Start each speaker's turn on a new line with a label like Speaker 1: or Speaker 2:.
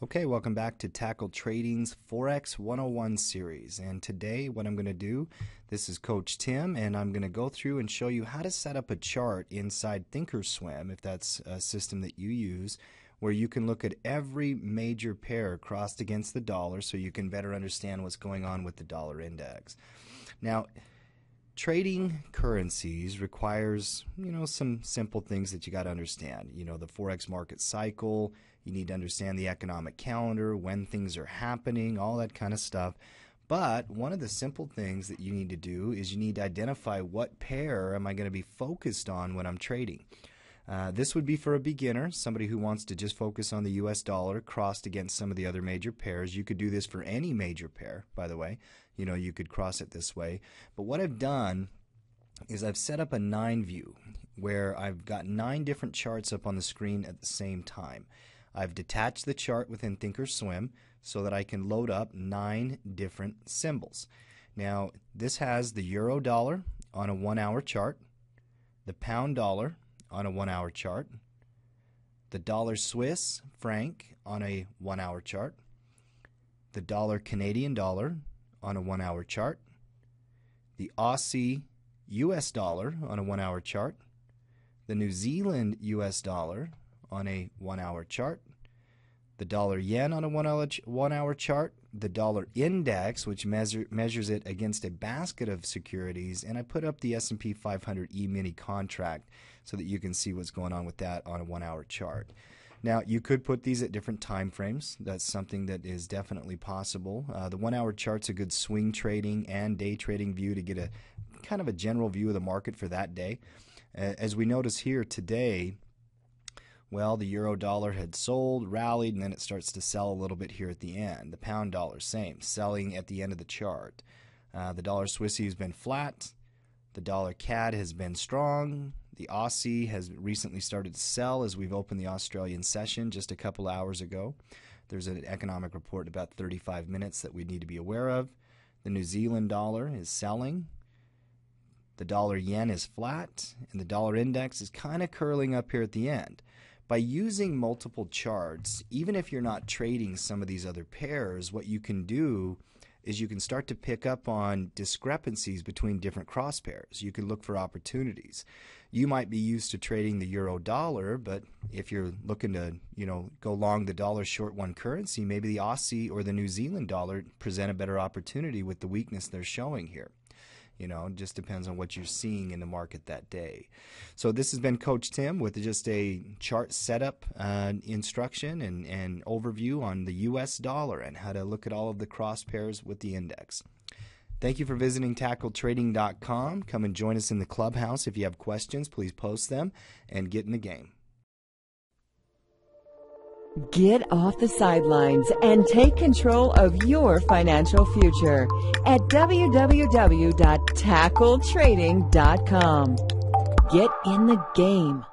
Speaker 1: Okay, welcome back to Tackle Trading's Forex 101 series. And today what I'm going to do, this is Coach Tim, and I'm going to go through and show you how to set up a chart inside thinkorswim, if that's a system that you use, where you can look at every major pair crossed against the dollar so you can better understand what's going on with the dollar index. Now, trading currencies requires, some simple things that you got to understand. The Forex market cycle. You need to understand the economic calendar, when things are happening, all that kind of stuff. But one of the simple things that you need to do is you need to identify what pair am I going to be focused on when I'm trading. This would be for a beginner, somebody who wants to just focus on the US dollar crossed against some of the other major pairs. You could do this for any major pair, by the way. You could cross it this way. But what I've done is I've set up a 9 view where I've got 9 different charts up on the screen at the same time. I've detached the chart within thinkorswim so that I can load up 9 different symbols. Now, this has the euro dollar on a 1-hour chart, the pound dollar on a 1-hour chart, the dollar Swiss franc on a 1-hour chart, the dollar Canadian dollar on a 1-hour chart, the Aussie US dollar on a 1-hour chart, the New Zealand US dollar on a 1-hour chart, the dollar yen on a 1-hour chart, the dollar index, which measures it against a basket of securities, and I put up the S&P 500 E-mini contract so that you can see what's going on with that on a 1-hour chart. Now, you could put these at different time frames. That's something that is definitely possible. The 1-hour chart's a good swing trading and day trading view to get a kind of a general view of the market for that day. As we notice here today, well, the euro dollar had sold, rallied, and then it starts to sell a little bit here at the end. The pound dollar, same, selling at the end of the chart. The dollar Swissy has been flat. The dollar CAD has been strong. The Aussie has recently started to sell as we've opened the Australian session just a couple hours ago. There's an economic report in about 35 minutes that we need to be aware of. The New Zealand dollar is selling. The dollar yen is flat, and the dollar index is kind of curling up here at the end. By using multiple charts, even if you're not trading some of these other pairs, what you can do is you can start to pick up on discrepancies between different cross pairs. You can look for opportunities. You might be used to trading the euro dollar, but if you're looking to, go long the dollar short one currency, maybe the Aussie or the New Zealand dollar present a better opportunity with the weakness they're showing here. It just depends on what you're seeing in the market that day. So this has been Coach Tim with just a chart setup instruction and overview on the US dollar and how to look at all of the cross pairs with the index. Thank you for visiting TackleTrading.com. Come and join us in the clubhouse. If you have questions, please post them and get in the game.
Speaker 2: Get off the sidelines and take control of your financial future at www.tackletrading.com. Get in the game.